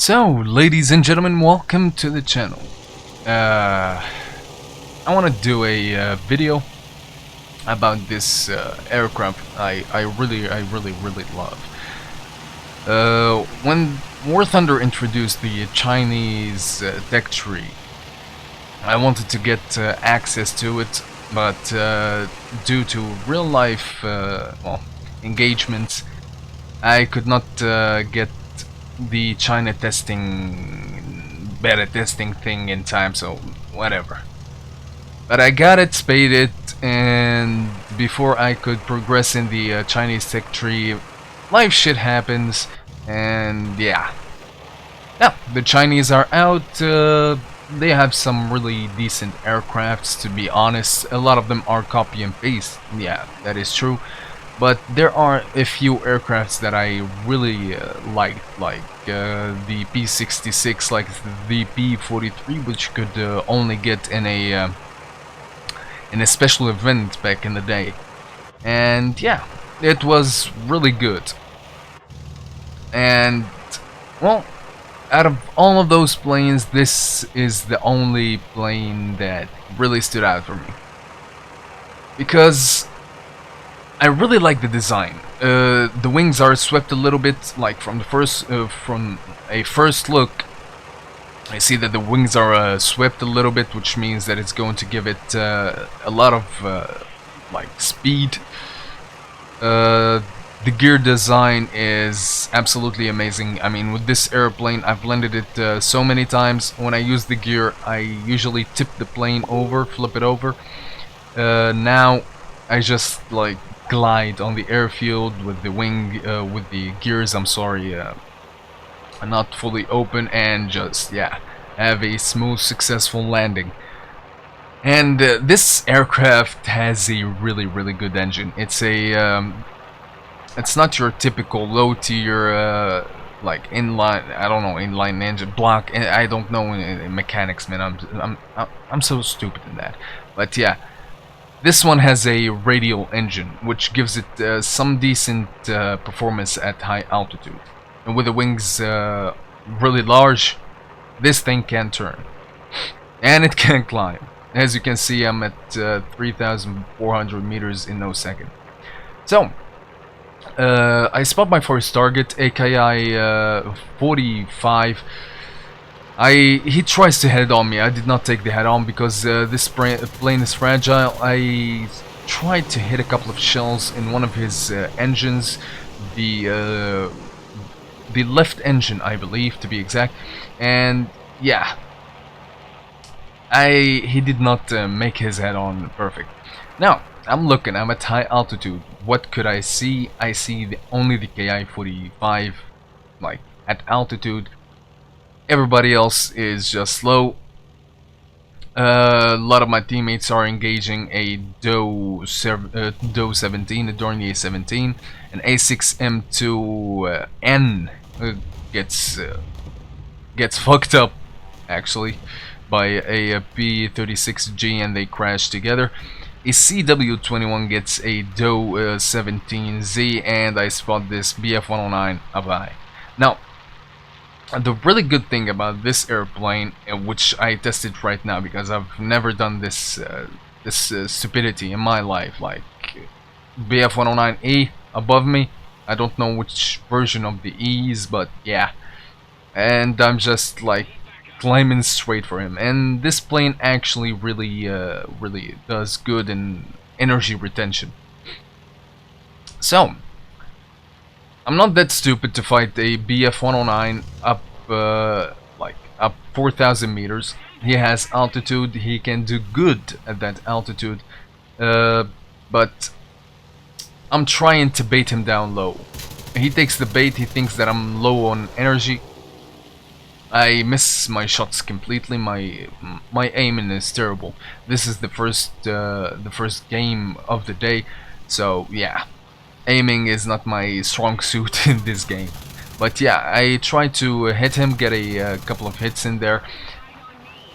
So, ladies and gentlemen, welcome to the channel. I want to do a video about this aircraft I really love. When Warthunder introduced the Chinese tech tree, I wanted to get access to it, but due to real life engagements, I could not get the China beta testing thing in time, so whatever. But I got it, spayed it, and before I could progress in the Chinese tech tree, life shit happens, and yeah. Now, the Chinese are out. They have some really decent aircrafts, to be honest. A lot of them are copy and paste, yeah, that is true. But there are a few aircrafts that I really like the P-66, like the P-43, which you could only get in a special event back in the day. And yeah, it was really good. And well, out of all of those planes, this is the only plane that really stood out for me, because I really like the design. The wings are swept a little bit, like from a first look. I see that the wings are swept a little bit, which means that it's going to give it a lot of like speed. The gear design is absolutely amazing. I mean, with this airplane, I've landed it so many times. When I use the gear, I usually tip the plane over, flip it over. Now I just like glide on the airfield with the with the gears, I'm sorry, not fully open, and just, yeah, have a smooth, successful landing. And this aircraft has a really good engine. It's a it's not your typical low tier like inline, I don't know, inline engine block. I don't know in mechanics, man. I'm so stupid in that. But yeah, this one has a radial engine, which gives it some decent performance at high altitude. And with the wings really large, this thing can turn. And it can climb. As you can see, I'm at 3,400 meters in no second. So, I spot my first target, AKI 45. He tries to head on me. I did not take the head on because this plane is fragile. I tried to hit a couple of shells in one of his engines, the left engine, I believe, to be exact. And yeah, he did not make his head on perfect. Now I'm looking. I'm at high altitude. What could I see? I see only the KI-45, like at altitude. Everybody else is just low. A lot of my teammates are engaging a DO 17, a Dornier A-17, an A6M2N gets fucked up actually by a P-36G, and they crash together. A CW-21 gets a DO 17Z, and I spot this BF-109 up high. Now, the really good thing about this airplane, which I tested right now because I've never done this stupidity in my life, like BF-109E above me. I don't know which version of the E's, but yeah, and I'm just like climbing straight for him. And this plane actually really does good in energy retention. So I'm not that stupid to fight a BF-109 up like up 4,000 meters. He has altitude. He can do good at that altitude, but I'm trying to bait him down low. He takes the bait. He thinks that I'm low on energy. I miss my shots completely. My aiming is terrible. This is the first game of the day, so yeah, aiming is not my strong suit in this game. But yeah, I try to hit him, get a couple of hits in there.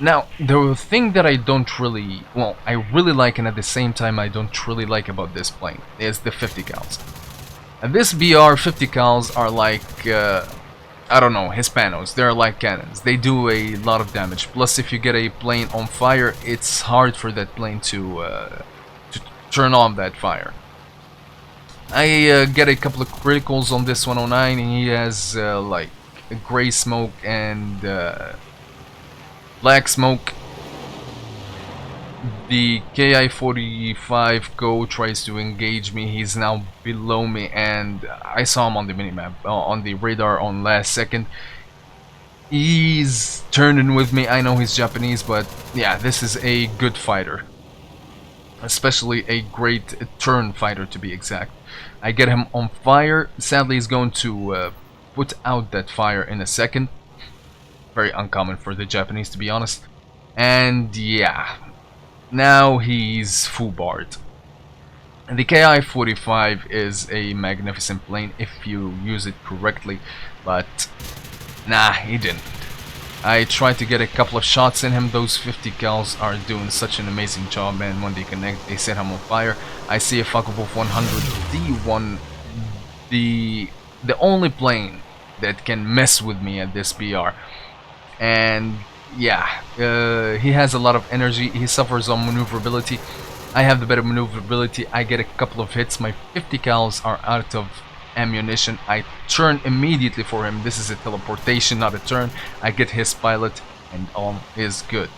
Now, the thing that I don't really, well, I really like, and at the same time I don't really like about this plane is the 50 cals. And this BR 50 cals are like I don't know, Hispanos, they're like cannons. They do a lot of damage. Plus, if you get a plane on fire, it's hard for that plane to turn on that fire. I get a couple of criticals on this 109. He has like a gray smoke and black smoke. The Ki-45 Go tries to engage me. He's now below me, and I saw him on the minimap, on the radar on last second. He's turning with me. I know he's Japanese, but yeah, this is a good fighter. Especially a great turn fighter, to be exact. I get him on fire. Sadly, he's going to put out that fire in a second. Very uncommon for the Japanese, to be honest. And yeah, now he's full barred. And the Ki-45 is a magnificent plane if you use it correctly, but nah, he didn't. I tried to get a couple of shots in him. Those 50 cals are doing such an amazing job, man. When they connect, they set him on fire. I see a Focke-Wulf 100 D1, the only plane that can mess with me at this BR. And yeah, he has a lot of energy. He suffers on maneuverability. I have the better maneuverability. I get a couple of hits. My 50 cals are out of ammunition. I turn immediately for him. This is a teleportation, not a turn. I get his pilot, and all is good.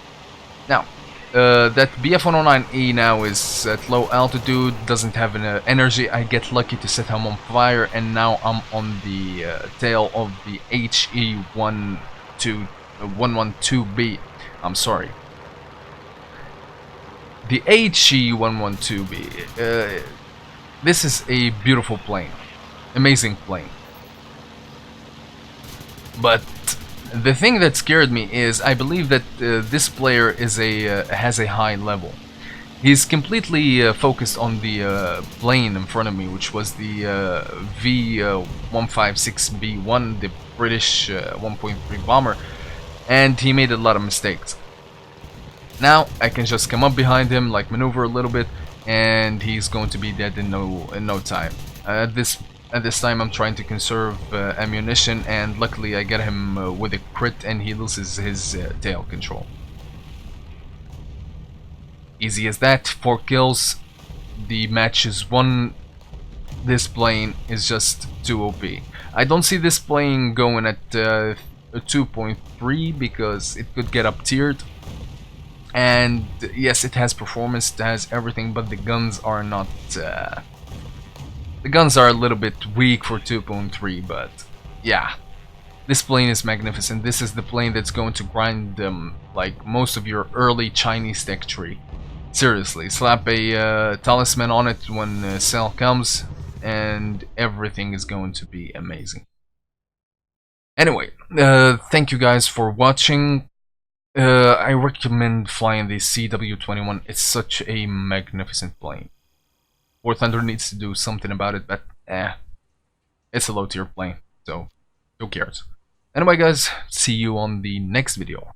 Now, that BF-109E now is at low altitude, doesn't have an energy. I get lucky to set him on fire, and now I'm on the tail of the HE-112B. I'm sorry. The HE-112B. This is a beautiful plane. Amazing plane. But the thing that scared me is I believe that this player is has a high level. He's completely focused on the plane in front of me, which was the V156B1, the British 1.3 bomber, and he made a lot of mistakes. Now I can just come up behind him, like maneuver a little bit, and he's going to be dead in no time. At this time I'm trying to conserve ammunition, and luckily I get him with a crit, and he loses his tail control. Easy as that, 4 kills, the match is won. This plane is just too OP. I don't see this plane going at 2.3 because it could get up tiered. And yes, it has performance, it has everything, but the guns are not... the guns are a little bit weak for 2.3, but yeah. This plane is magnificent. This is the plane that's going to grind like most of your early Chinese tech tree. Seriously, slap a talisman on it when Cell comes, and everything is going to be amazing. Anyway, thank you guys for watching. I recommend flying the CW-21. It's such a magnificent plane. Warthunder needs to do something about it, but it's a low tier plane, so who cares? Anyway guys, see you on the next video.